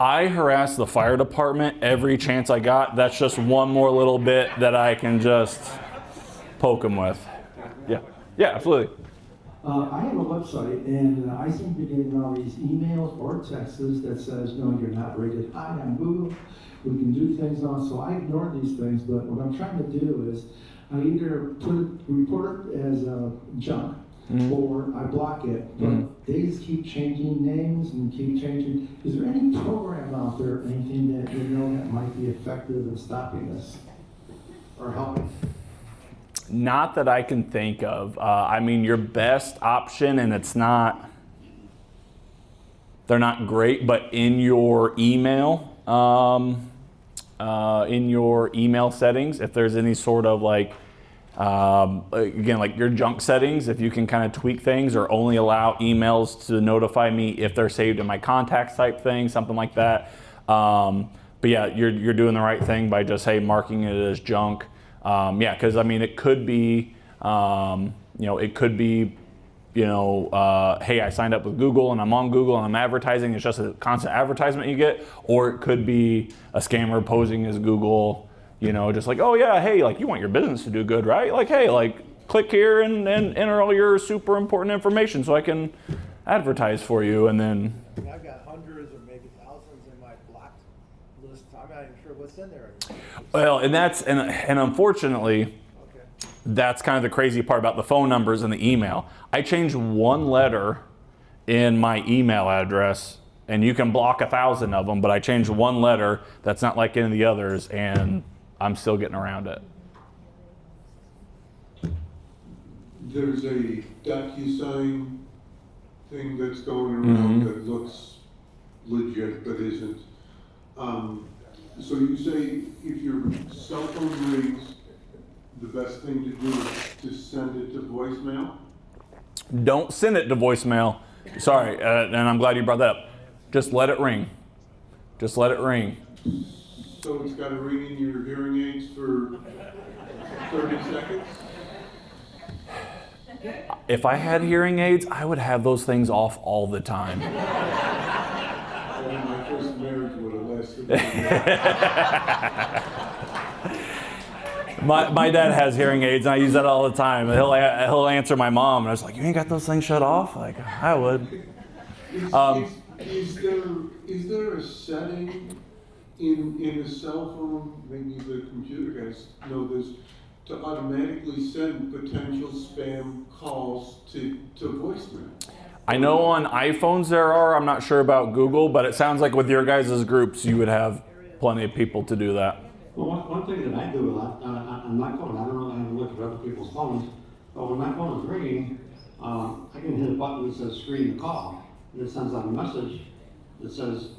I harass the fire department every chance I got. That's just one more little bit that I can just poke them with. Yeah, absolutely. I have a website, and I seem to be getting all these emails or texts that says, no, you're not rated high on Google. We can do things on, so I ignore these things, but what I'm trying to do is I either report it as junk, or I block it, but they just keep changing names and keep changing. Is there any program out there, anything that you know that might be effective in stopping this or helping? Not that I can think of. I mean, your best option, and they're not great, but in your email settings, if there's any sort of like, again, like your junk settings, if you can kind of tweak things or only allow emails to notify me if they're saved in my contacts type thing, something like that. But yeah, you're doing the right thing by just, hey, marking it as junk. Yeah, because I mean, it could be, hey, I signed up with Google and I'm on Google and I'm advertising. It's just a constant advertisement you get, or it could be a scammer posing as Google, just like, oh yeah, hey, like you want your business to do good, right? Like, hey, like click here and enter all your super important information so I can advertise for you. And then I've got hundreds or maybe thousands in my blocked list. I'm not even sure what's in there anymore. well, and unfortunately, that's kind of the crazy part about the phone numbers and the email. I changed one letter in my email address, and you can block 1,000 of them, but I changed one letter that's not like any of the others, and I'm still getting around it. There's a DocuSign thing that's going around that looks legit but isn't. So you say if your cell phone rings, the best thing to do is to send it to voicemail? Don't send it to voicemail. Sorry, and I'm glad you brought that up. Just let it ring. Just let it ring. So it's got to ring in your hearing aids for 30 seconds? If I had hearing aids, I would have those things off all the time. Well, my first marriage would have lasted. My dad has hearing aids, and I use that all the time. He'll answer my mom, and I was like, "You ain't got those things shut off?" Like, I would. Is there a setting in a cell phone, maybe the computer guys know this, to automatically send potential spam calls to voicemail? I know on iPhones there are. I'm not sure about Google, but it sounds like with your guys' groups, you would have plenty of people to do that. Well, one thing that I do a lot on my phone, I don't know, I haven't looked at other people's phones, but when my phone is ringing, I can hit a button that says screen the call, and it sends out a message that says,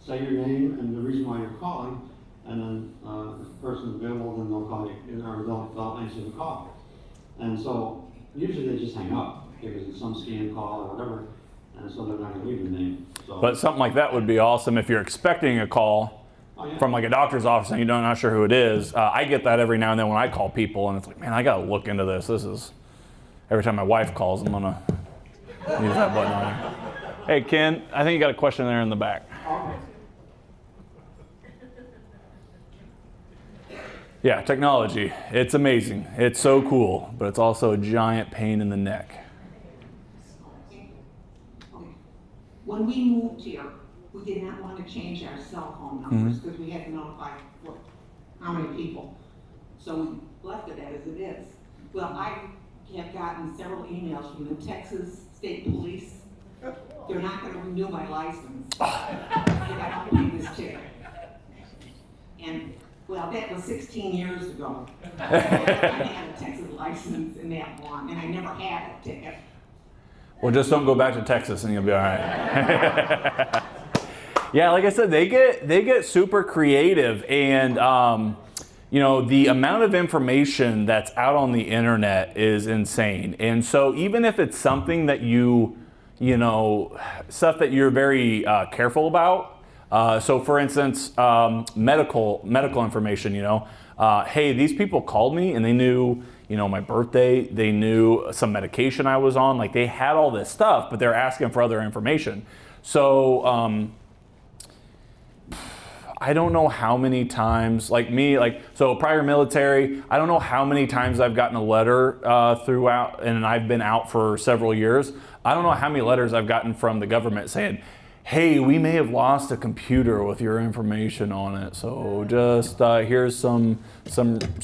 say your name and the reason why you're calling, and then if the person's available, then they'll call you, or they'll answer the call. And so usually they just hang up because it's some scam call or whatever, and so they're not going to leave your name. So, But something like that would be awesome if you're expecting a call from like a doctor's office and you're not sure who it is. I get that every now and then when I call people, and it's like, man, I got to look into this. This is, every time my wife calls, I'm going to use that button on her. Hey, Ken, I think you got a question there in the back. Yeah, technology. It's amazing. It's so cool, but it's also a giant pain in the neck. When we moved here, we did not want to change our cell phone numbers because we had to notify how many people. So we left it as it is. Well, I have gotten several emails from the Texas State Police. They're not going to renew my license if I don't pay this ticket. And well, that was 16 years ago. I had a Texas license in that long, and I never had a ticket. Well, just don't go back to Texas and you'll be all right. Yeah, like I said, they get super creative, and the amount of information that's out on the internet is insane. And so even if it's something that stuff that you're very careful about. So for instance, medical information, hey, these people called me and they knew, my birthday, they knew some medication I was on, like they had all this stuff, but they're asking for other information. So, I don't know how many times, so prior military, I don't know how many times I've gotten a letter throughout, and I've been out for several years. I don't know how many letters I've gotten from the government saying, hey, we may have lost a computer with your information on it, so just here's some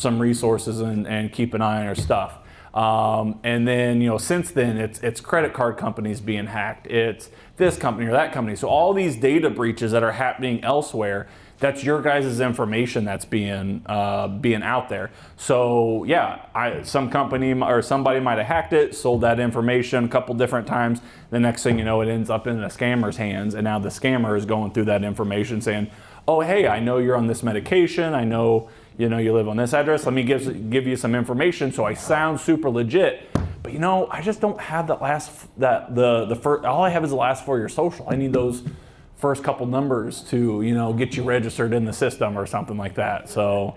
resources and keep an eye on your stuff. And then, since then, it's credit card companies being hacked, it's this company or that company. So all these data breaches that are happening elsewhere, that's your guys' information that's being out there. So yeah, some company or somebody might have hacked it, sold that information a couple different times. The next thing you know, it ends up in a scammer's hands, and now the scammer is going through that information saying, oh, hey, I know you're on this medication. I know you live on this address. Let me give you some information so I sound super legit. But I just don't have all I have is the last 4 of your social. I need those first couple numbers to get you registered in the system or something like that. So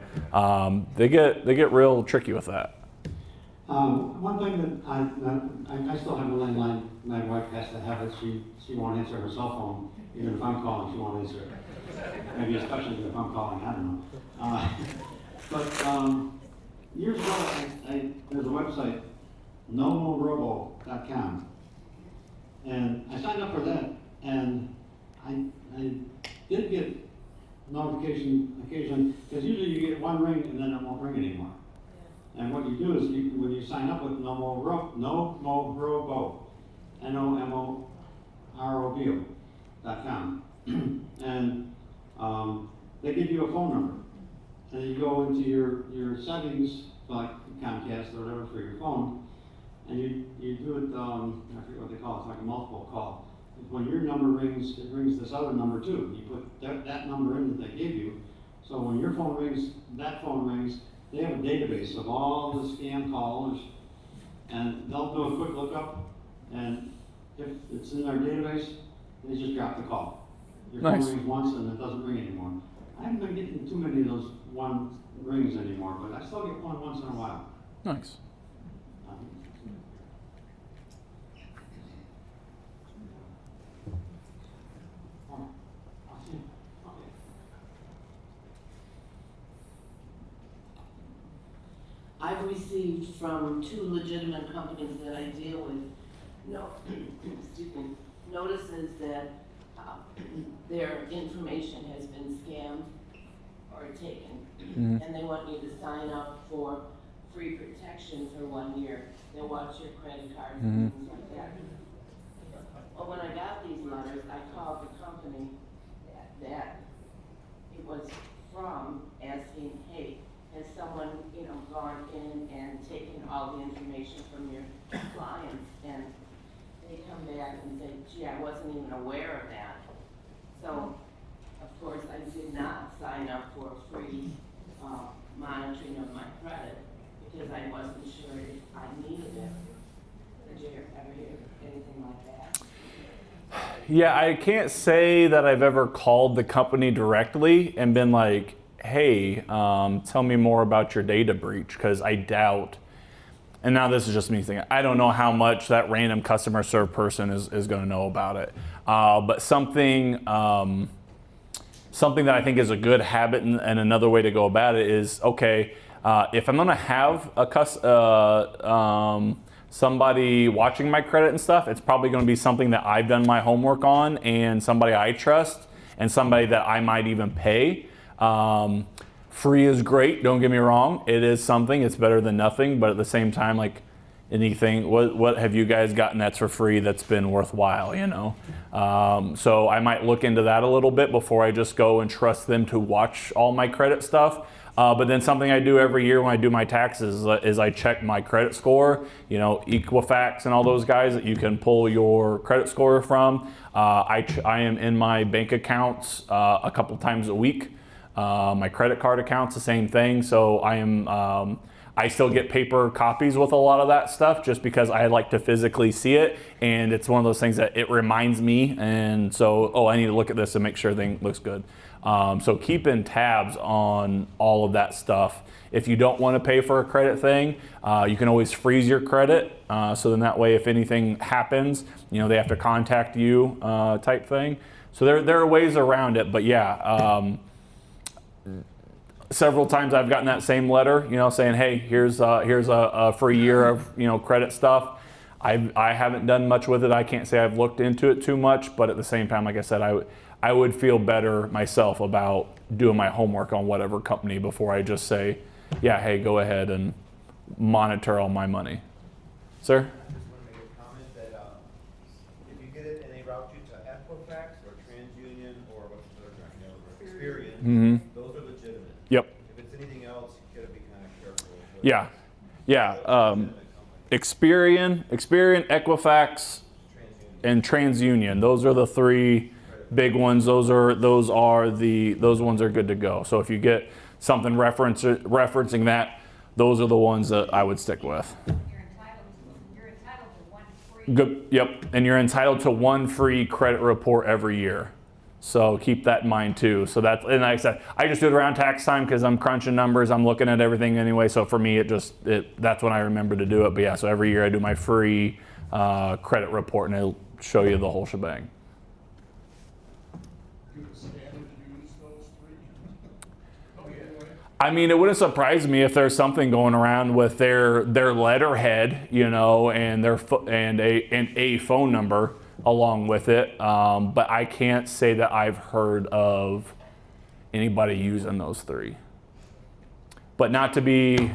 they get real tricky with that. One thing that I still have a landline. My wife has to have it. She won't answer her cell phone. Even if I'm calling, she won't answer it. Maybe especially if I'm calling, I don't know. But years ago, there's a website, nomorobo.com. And I signed up for that, and I did get notification occasion, because usually you get one ring and then it won't ring anymore. And what you do is, when you sign up with nomorobo, nomorobo.com, and they give you a phone number, and you go into your settings, like Comcast or whatever for your phone, and you do it, I forget what they call it, it's like a multiple call. When your number rings, it rings this other number too. You put that number in that they give you, so when your phone rings, that phone rings. They have a database of all the scam callers, and they'll do a quick lookup, and if it's in their database, they just drop the call. Your Nice. phone rings once and it doesn't ring anymore. I haven't been getting too many of those one rings anymore, but I still get one once in a while. Nice. I'll see you. Okay. I've received from 2 legitimate companies that I deal with, excuse me, notices that their information has been scammed or taken, and they want you to sign up for free protection for 1 year. They'll watch your credit cards and things like that. Well, when I got these letters, I called the company that it was from, asking, hey, has someone, gone in and taken all the information from your clients? And they come back and say, gee, I wasn't even aware of that. So, of course, I did not sign up for free monitoring of my credit because I wasn't sure if I needed it. Did you ever hear anything like that? Yeah, I can't say that I've ever called the company directly and been like, hey, tell me more about your data breach, because I doubt, and now this is just me thinking, I don't know how much that random customer serve person is going to know about it. But something that I think is a good habit and another way to go about it is, okay, if I'm going to have somebody watching my credit and stuff, it's probably going to be something that I've done my homework on and somebody I trust and somebody that I might even pay. Free is great, don't get me wrong. It is something, it's better than nothing, but at the same time, like anything, what have you guys gotten that's for free that's been worthwhile, So I might look into that a little bit before I just go and trust them to watch all my credit stuff. But then something I do every year when I do my taxes is I check my credit score, Equifax and all those guys that you can pull your credit score from. I am in my bank accounts a couple times a week. My credit card account's the same thing. So I still get paper copies with a lot of that stuff just because I like to physically see it. And it's one of those things that it reminds me. And so, I need to look at this and make sure everything looks good. So keeping tabs on all of that stuff. If you don't want to pay for a credit thing, you can always freeze your credit. So then that way, if anything happens, they have to contact you type thing. So there are ways around it, but yeah, several times I've gotten that same letter, saying, hey, here's a free year of, credit stuff. I haven't done much with it. I can't say I've looked into it too much, but at the same time, like I said, I would feel better myself about doing my homework on whatever company before I just say, yeah, hey, go ahead and monitor all my money. Sir? I just want to make a comment that if you get it and they route you to Equifax or TransUnion or what's the other or Experian, those are legitimate. Yep. If it's anything else, you gotta be kind of careful. Yeah. Yeah. Experian, Equifax, and TransUnion. Those are the 3 big ones. Those ones are good to go. So if you get something referencing that, those are the ones that I would stick with. You're entitled to 1 free. Good. Yep. And you're entitled to 1 free credit report every year. So keep that in mind too. So and like I said, I just do it around tax time because I'm crunching numbers. I'm looking at everything anyway. So for me, that's when I remember to do it. But yeah, so every year I do my free credit report and it'll show you the whole shebang. I mean, it wouldn't surprise me if there's something going around with their letterhead, and a phone number along with it. But I can't say that I've heard of anybody using those 3. But not to be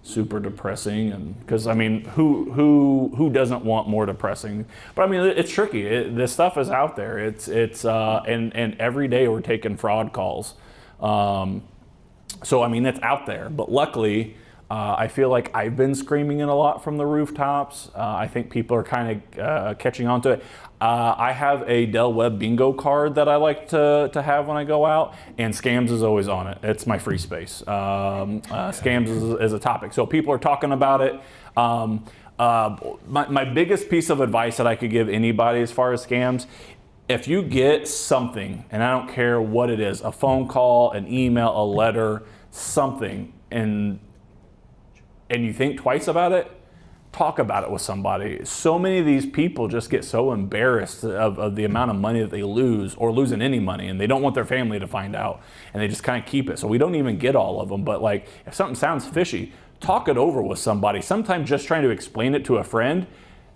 super depressing, and because I mean, who doesn't want more depressing? But I mean, it's tricky. This stuff is out there. And every day we're taking fraud calls. So I mean, it's out there. But luckily, I feel like I've been screaming it a lot from the rooftops. I think people are kind of catching on to it. I have a Del Webb bingo card that I like to have when I go out, and scams is always on it. It's my free space. Scams is a topic. So people are talking about it. My biggest piece of advice that I could give anybody as far as scams, if you get something, and I don't care what it is, a phone call, an email, a letter, something, and you think twice about it, talk about it with somebody. So many of these people just get so embarrassed of the amount of money that they lose, or losing any money, and they don't want their family to find out, and they just kind of keep it. So we don't even get all of them, but like if something sounds fishy, talk it over with somebody. Sometimes just trying to explain it to a friend,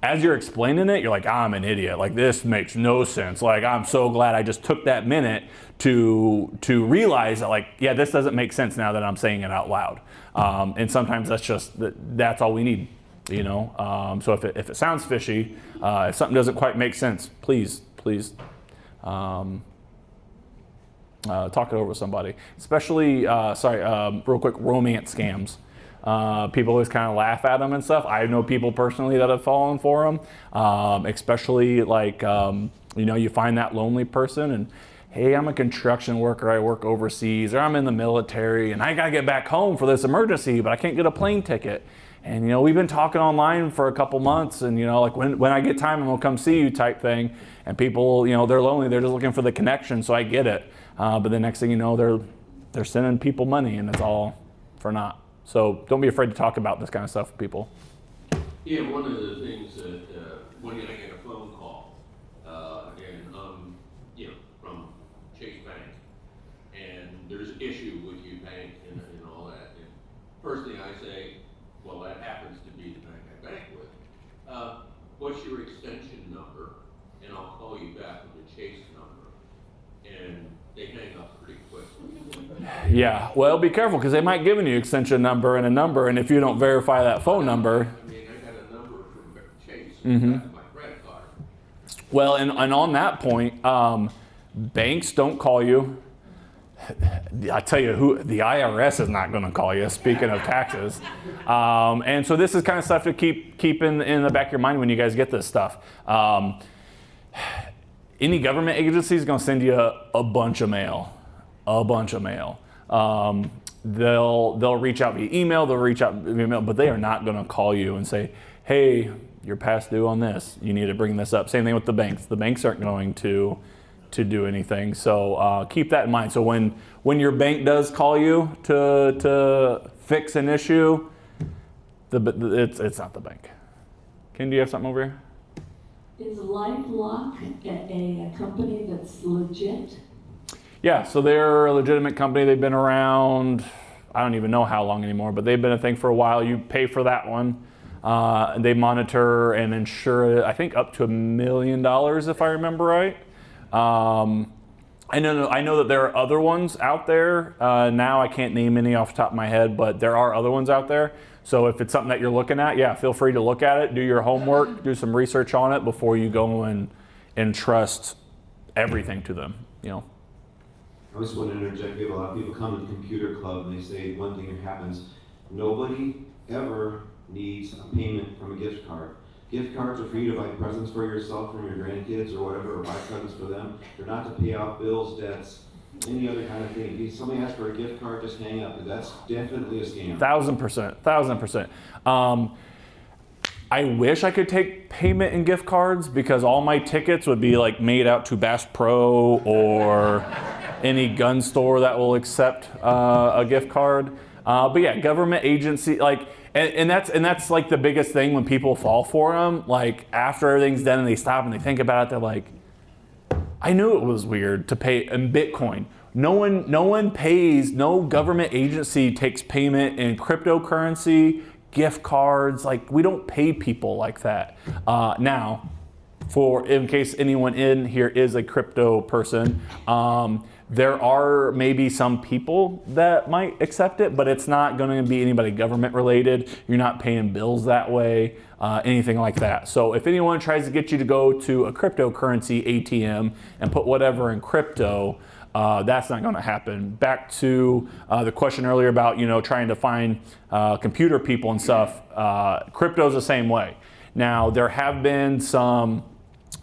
as you're explaining it, you're like, I'm an idiot. Like, this makes no sense. Like, I'm so glad I just took that minute to realize that, like, yeah, this doesn't make sense now that I'm saying it out loud. And sometimes that's all we need, you know. So if it sounds fishy, if something doesn't quite make sense, please talk it over with somebody. Especially, real quick, romance scams. People always kind of laugh at them and stuff. I know people personally that have fallen for them, especially like, you know, you find that lonely person and, hey, I'm a construction worker, I work overseas, or I'm in the military and I gotta get back home for this emergency, but I can't get a plane ticket. And, you know, we've been talking online for a couple months and, you know, like when I get time, I'm gonna come see you type thing. And people, you know, they're lonely, they're just looking for the connection, so I get it. But the next thing you know, they're sending people money and it's all for naught. So don't be afraid to talk about this kind of stuff with people. Yeah, one of the things that when I get a phone call, and you know, from Chase Bank, and there's an issue with you bank and all that, and first thing I say, well, that happens to be the bank I bank with. What's your extension number? And I'll call you back with the Chase number, and they hang up pretty quickly. Yeah, well, be careful because they might give you an extension number, and if you don't verify that phone number. I mean, I got a number from Chase, Mm-hmm. that's my credit card. Well, and on that point, banks don't call you. I tell you who, the IRS is not going to call you, speaking of taxes. And so this is kind of stuff to keep in the back of your mind when you guys get this stuff. Any government agency is going to send you a bunch of mail. They'll reach out via email, but they are not going to call you and say, hey, you're past due on this. You need to bring this up. Same thing with the banks. The banks aren't going to do anything. So keep that in mind. So when your bank does call you to fix an issue, it's not the bank. Ken, do you have something over here? Is LifeLock a company that's legit? Yeah, so they're a legitimate company. They've been around, I don't even know how long anymore, but they've been a thing for a while. You pay for that one. They monitor and insure, I think, up to $1 million, if I remember right. I know that there are other ones out there. Now I can't name any off the top of my head, but there are other ones out there. So if it's something that you're looking at, yeah, feel free to look at it, do your homework, do some research on it before you go and trust everything to them, you know. I just want to interject. We have a lot of people come to the computer club and they say one thing that happens. Nobody ever needs a payment from a gift card. Gift cards are for you to buy presents for yourself, from your grandkids or whatever, or buy presents for them. They're not to pay off bills, debts, any other kind of thing. If somebody asks for a gift card, just hang up, because that's definitely a scam. 1000%. I wish I could take payment in gift cards because all my tickets would be like made out to Bass Pro or any gun store that will accept a gift card. But yeah, government agency, like, and that's like the biggest thing when people fall for them. Like after everything's done and they stop and they think about it, they're like, I knew it was weird to pay in Bitcoin. No one pays, no government agency takes payment in cryptocurrency, gift cards. Like, we don't pay people like that. Now, in case anyone in here is a crypto person, there are maybe some people that might accept it, but it's not going to be anybody government related. You're not paying bills that way, anything like that. So if anyone tries to get you to go to a cryptocurrency ATM and put whatever in crypto, that's not going to happen. Back to the question earlier about, trying to find computer people and stuff. Crypto's the same way. Now, there have been some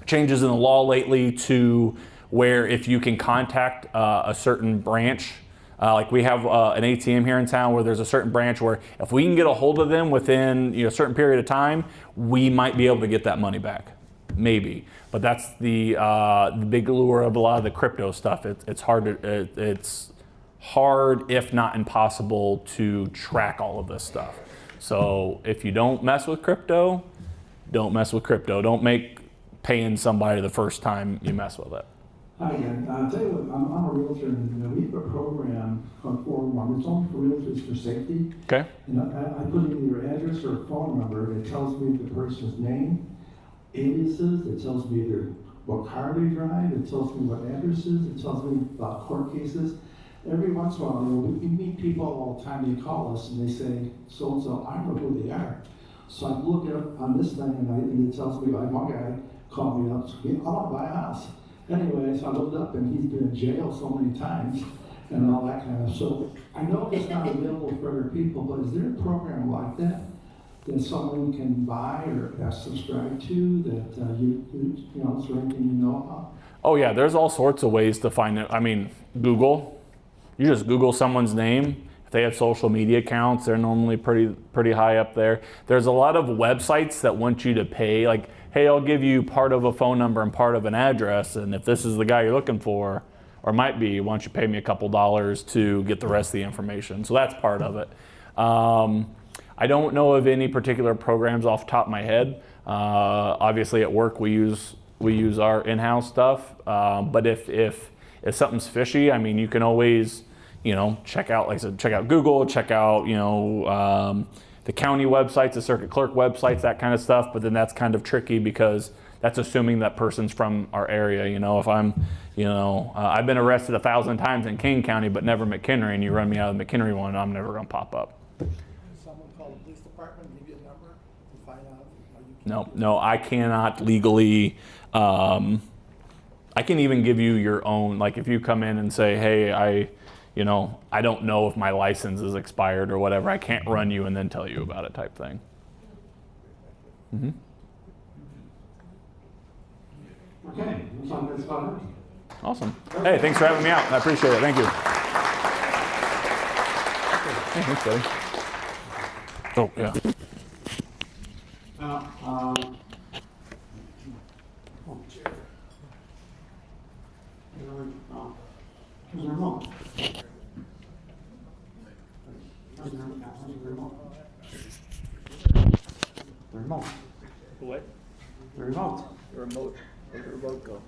changes in the law lately to where if you can contact a certain branch, like we have an ATM here in town where there's a certain branch where if we can get a hold of them within a certain period of time, we might be able to get that money back. maybe. But that's the big lure of a lot of the crypto stuff. It's hard, if not impossible, to track all of this stuff. So if you don't mess with crypto, don't mess with crypto. Don't make paying somebody the first time you mess with it. Hi again. I'll tell you what, I'm a realtor, and we have a program called 411. It's only for realtors for safety. Okay. And I put in your address or phone number, and it tells me the person's name, aliases, it tells me what car they drive, it tells me what addresses, it tells me about court cases. Every once in a while, we meet people all the time, they call us and they say, so-and-so, I don't know who they are. So I look it up on this thing, and it tells me, like one guy called me up, I want to buy a house. Anyway, so I looked up and he's been in jail so many times and all that kind of stuff. So I know it's not available for other people, but is there a program like that someone can buy or subscribe to that you know, is there anything you know about? Oh yeah, there's all sorts of ways to find it. I mean, Google. You just Google someone's name. If they have social media accounts, they're normally pretty high up there. There's a lot of websites that want you to pay, like, hey, I'll give you part of a phone number and part of an address, and if this is the guy you're looking for, or might be, why don't you pay me a couple dollars to get the rest of the information? So that's part of it. I don't know of any particular programs off the top of my head. Obviously at work we use our in-house stuff, but if something's fishy, I mean, you can always, you know, check out, like I said, check out Google, check out, you know, the county websites, the circuit clerk websites, that kind of stuff. But then that's kind of tricky because that's assuming that person's from our area. You know, if I'm, you know, I've been arrested 1,000 times in King County, but never McHenry, and you run me out of the McHenry one, I'm never gonna pop up. Someone call the police department, give you a number to find out how you can... No, I cannot legally, I can even give you your own, like if you come in and say, hey, I don't know if my license is expired or whatever, I can't run you and then tell you about it type thing. Mm-hmm. Okay, that's about it. Awesome. Hey, thanks for having me out. I appreciate it. Thank you. Hey, thanks, buddy. Oh, yeah. Where's the remote? The remote. What? The remote. The remote. Where'd the remote go?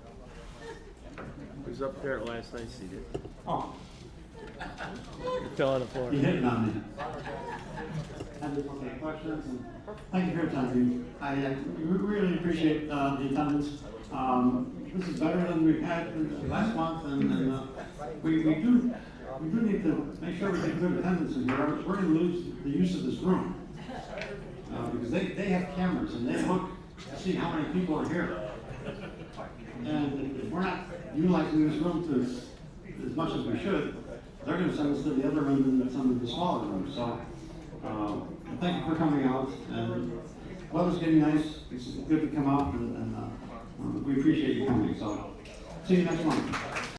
It was up there last night, see it. Oh. It fell on the floor. You hit it on me. I just want to take questions, and thank you for your time. I really appreciate the attendance. This is better than we had last month, and we do need to make sure we get good attendance in here. We're going to lose the use of this room because they have cameras and they look to see how many people are here. And if we're not utilizing this room to as much as we should, they're going to send us to the other room and some of the smaller rooms. So thank you for coming out. And weather's getting nice. It's good to come out, and we appreciate you coming. So see you next month.